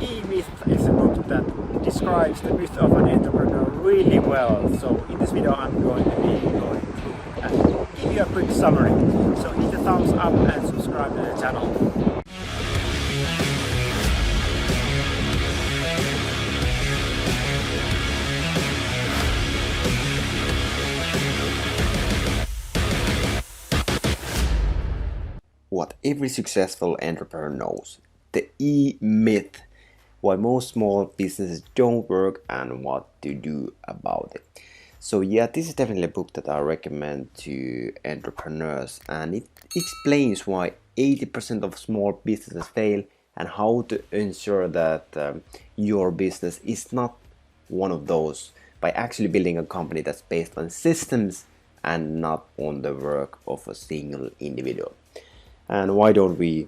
E-Myth is a book that describes the myth of an entrepreneur really well. So in this video I'm going to be going through and give you a quick summary. So hit the thumbs up and subscribe to the channel. What every successful entrepreneur knows. The E-Myth. Why most small businesses don't work and what to do about it. So yeah, this is definitely a book that I recommend to entrepreneurs, and it explains why 80% of small businesses fail and how to ensure that your business is not one of those by actually building a company that's based on systems and not on the work of a single individual. And why don't we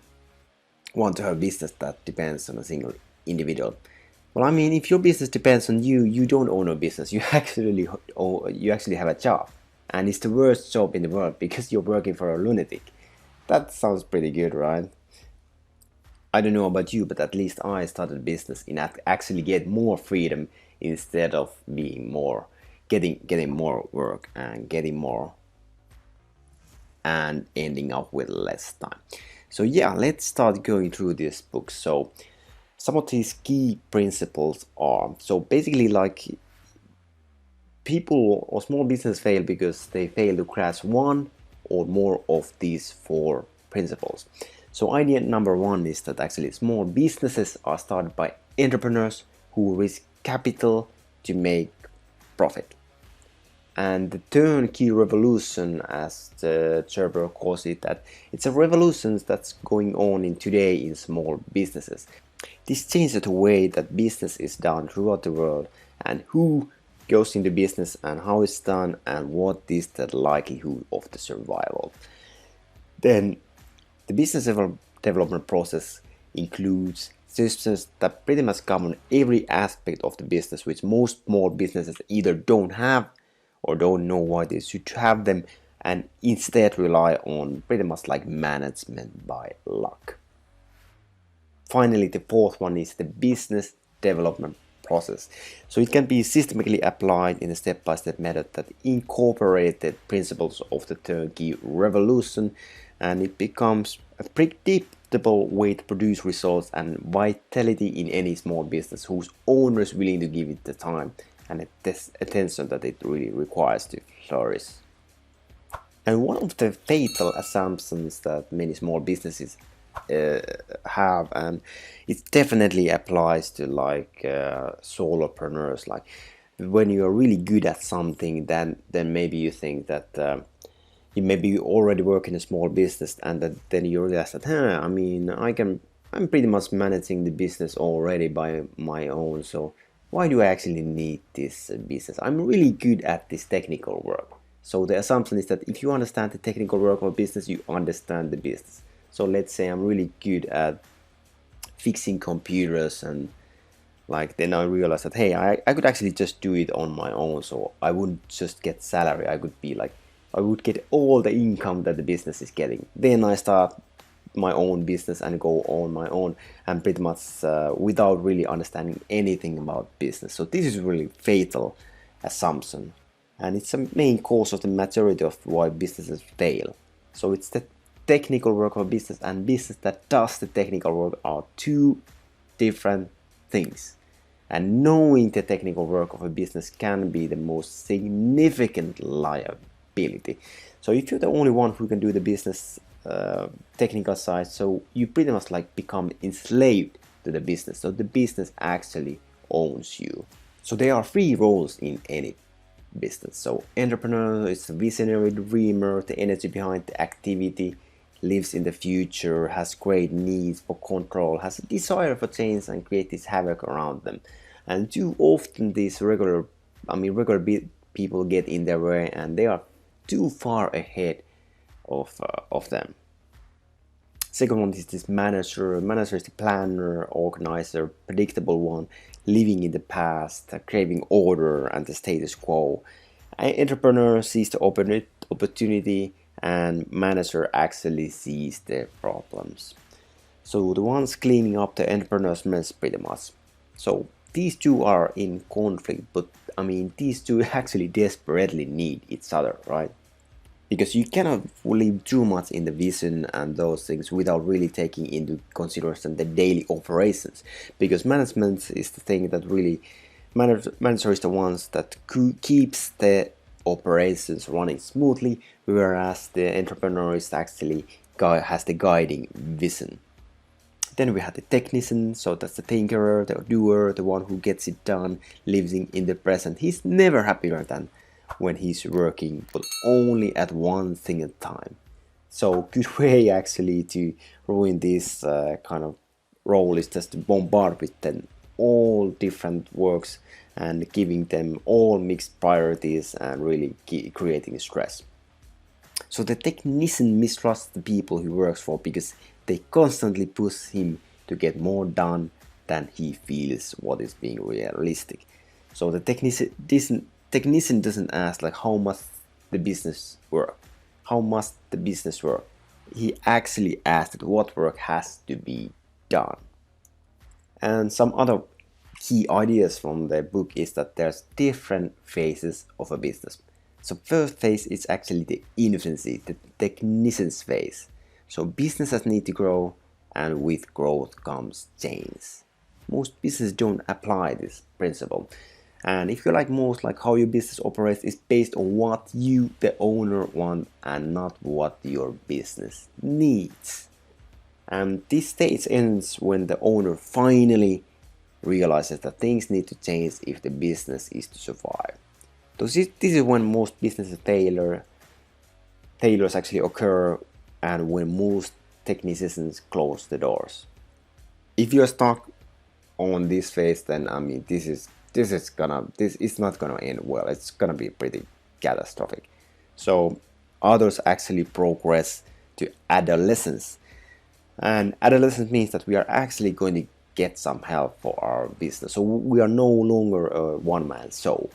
want to have a business that depends on a single individual? Well, I mean, if your business depends on you, you don't own a business. You actually have a job, and it's the worst job in the world because you're working for a lunatic. That sounds pretty good, right? I don't know about you, but at least I started a business in actually get more freedom instead of being more getting more work and getting more and ending up with less time. So yeah, let's start going through this book. So some of these key principles are, so basically, like, people or small business fail because they fail to grasp one or more of these four principles. So idea number one is that actually small businesses are started by entrepreneurs who risk capital to make profit. And the turnkey revolution, as the Gerber calls it, that it's a revolution that's going on in today in small businesses. This changes the way that business is done throughout the world, and who goes into business and how it's done and what is the likelihood of the survival. Then the business development process includes systems that pretty much govern every aspect of the business, which most small businesses either don't have or don't know why they should have them, and instead rely on pretty much like management by luck. Finally, the fourth one is the business development process. So it can be systematically applied in a step-by-step method that incorporates the principles of the turnkey revolution, and it becomes a predictable way to produce results and vitality in any small business whose owner is willing to give it the time and attention that it really requires to flourish. And one of the fatal assumptions that many small businesses have, and it definitely applies to like solopreneurs, like when you are really good at something, then maybe you think that you already work in a small business, and then you realize that I mean, I'm pretty much managing the business already by my own, so why do I actually need this business? I'm really good at this technical work. So the assumption is that if you understand the technical work of a business, you understand the business. So let's say I'm really good at fixing computers, and like then I realize that hey, I could actually just do it on my own, so I wouldn't just get salary. I would get all the income that the business is getting. Then I start my own business and go on my own, and pretty much without really understanding anything about business. So this is really fatal assumption, and it's a main cause of the majority of why businesses fail. So it's the technical work of a business and business that does the technical work are two different things, and knowing the technical work of a business can be the most significant liability. So if you're the only one who can do the business technical side, so you pretty much like become enslaved to the business, so the business actually owns you. So there are three roles in any business. So entrepreneur is a visionary dreamer, the energy behind the activity, lives in the future, has great needs for control, has a desire for change and create this havoc around them. And too often these regular people get in their way, and they are too far ahead of them. Second one is this manager. Manager is the planner, organizer, predictable one, living in the past, craving order and the status quo. An entrepreneur sees the opportunity, and manager actually sees the problems. So the ones cleaning up the entrepreneur's mess pretty much. So these two are in conflict, but I mean these two actually desperately need each other, right? Because you cannot live too much in the vision and those things without really taking into consideration the daily operations, because management is the thing that really manager is the ones that keeps the operations running smoothly, whereas the entrepreneur is actually has the guiding vision. Then we have the technician, so that's the thinker, the doer, the one who gets it done, lives in the present. He's never happier than when he's working, but only at one thing at a time. So good way actually to ruin this kind of role is just to bombard with them all different works and giving them all mixed priorities and really creating stress. So the technician mistrusts the people he works for because they constantly push him to get more done than he feels what is being realistic. So the technician doesn't ask like how much the business work, how much the business work. He actually asked what work has to be done. And some other key ideas from the book is that there's different phases of a business. So first phase is actually the infancy, the technician's phase. So businesses need to grow, and with growth comes change. Most businesses don't apply this principle. And if you like most, like how your business operates is based on what you, the owner, want and not what your business needs. And this stage ends when the owner finally realizes that things need to change if the business is to survive. So this is when most business failures actually occur, and when most technicians close the doors. If you're stuck on this phase, then I mean this is not gonna end well. It's gonna be pretty catastrophic. So others actually progress to adolescence, and adolescence means that we are actually going to get some help for our business. So we are no longer a one-man show.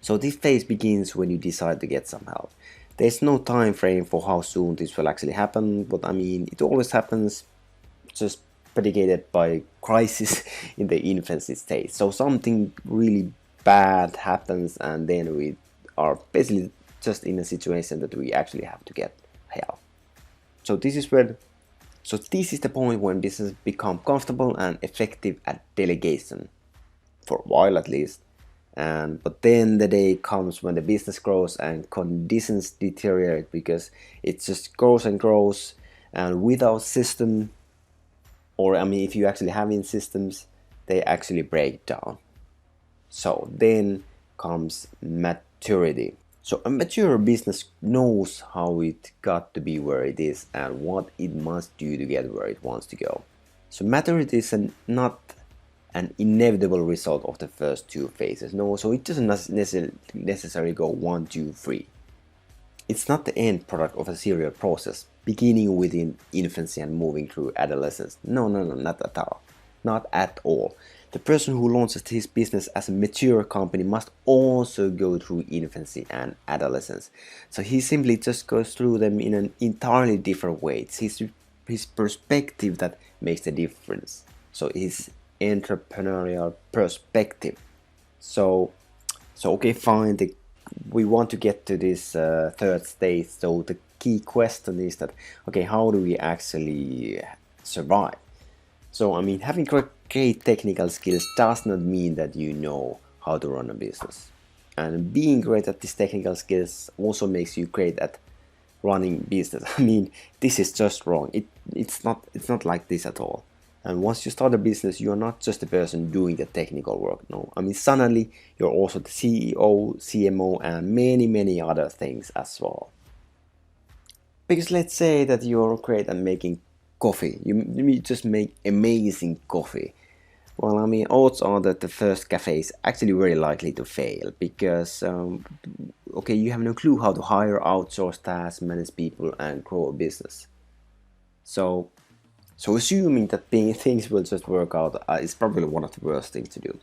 So this phase begins when you decide to get some help. There's no time frame for how soon this will actually happen, but I mean it always happens, just predicated by crisis in the infancy stage. So something really bad happens, and then we are basically just in a situation that we actually have to get help. So this is the point when businesses become comfortable and effective at delegation, for a while at least. But then the day comes when the business grows and conditions deteriorate, because it just grows and grows, and without system, or I mean if you actually have in systems, they actually break down. So then comes maturity. So a mature business knows how it got to be where it is and what it must do to get where it wants to go. So maturity is not an inevitable result of the first two phases. No, so it doesn't necessarily go 1, 2, 3. It's not the end product of a serial process, beginning within infancy and moving through adolescence. No, not at all. Not at all. The person who launches his business as a mature company must also go through infancy and adolescence. So he simply just goes through them in an entirely different way. It's his perspective that makes the difference. So his entrepreneurial perspective. So okay, fine. We want to get to this third stage. So the key question is that, okay, how do we actually survive? So I mean, having great technical skills does not mean that you know how to run a business. And being great at these technical skills also makes you great at running business. I mean, this is just wrong. It's not like this at all. And once you start a business, you're not just the person doing the technical work. No, I mean, suddenly you're also the CEO, CMO, and many other things as well. Because let's say that you're great at making coffee. You just make amazing coffee. Well, I mean, odds are that the first cafe is actually very likely to fail because, okay, you have no clue how to hire, outsource tasks, manage people, and grow a business. So assuming that things will just work out is probably one of the worst things to do.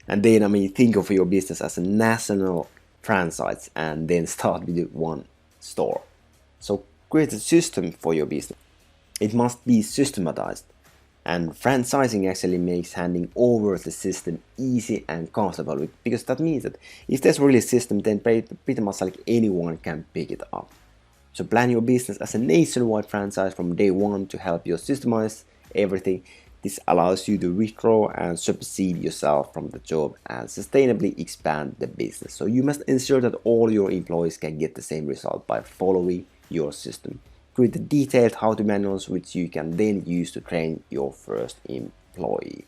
And then, I mean, think of your business as a national franchise and then start with one store. So create a system for your business. it must be systematized. And franchising actually makes handing over the system easy and comfortable, because that means that if there's really a system, then pretty much like anyone can pick it up. So plan your business as a nationwide franchise from day one to help you systemize everything. This allows you to withdraw and supersede yourself from the job and sustainably expand the business. So you must ensure that all your employees can get the same result by following your system. Create detailed how-to manuals which you can then use to train your first employee.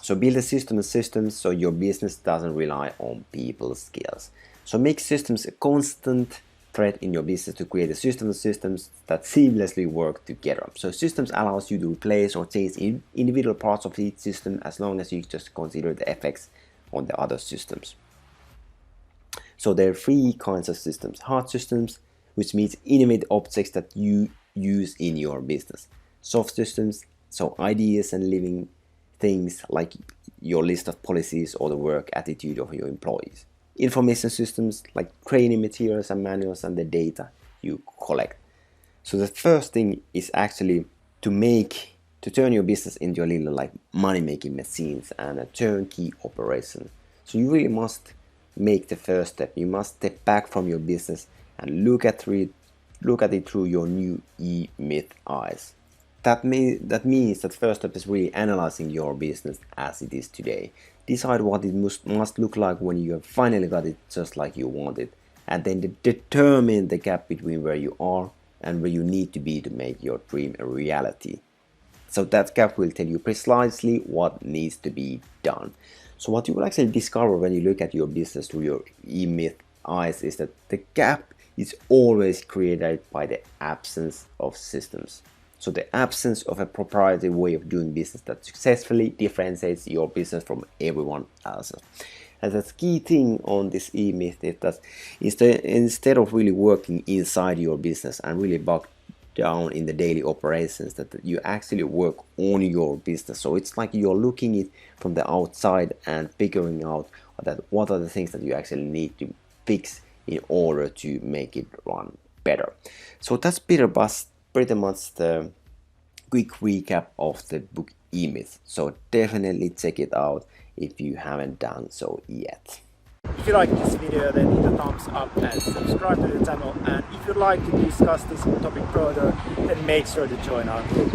So build a system of systems so your business doesn't rely on people's skills. So make systems a constant thread in your business to create a system of systems that seamlessly work together. So systems allows you to replace or change individual parts of each system as long as you just consider the effects on the other systems. So there are three kinds of systems: hard systems, which means inanimate objects that you use in your business; soft systems, so ideas and living things like your list of policies or the work attitude of your employees; information systems, like training materials and manuals and the data you collect. So the first thing is actually to turn your business into a little like money-making machines and a turnkey operation. So you really must make the first step. You must step back from your business and look at it through your new e-myth eyes. That means that first step is really analyzing your business as it is today. Decide what it must look like when you have finally got it just like you want it, and then determine the gap between where you are and where you need to be to make your dream a reality. So that gap will tell you precisely what needs to be done. So what you will actually discover when you look at your business through your e-myth eyes is that the gap is always created by the absence of systems. So the absence of a proprietary way of doing business that successfully differentiates your business from everyone else's. And the key thing on this e-myth is that instead of really working inside your business and really bogged down in the daily operations, that you actually work on your business. So it's like you're looking it from the outside and figuring out that what are the things that you actually need to fix in order to make it run better. So that's pretty much the quick recap of the book E-Myth. So definitely check it out if you haven't done so yet. If you like this video, then hit a thumbs up and subscribe to the channel, and if you'd like to discuss this topic further, then make sure to join our group.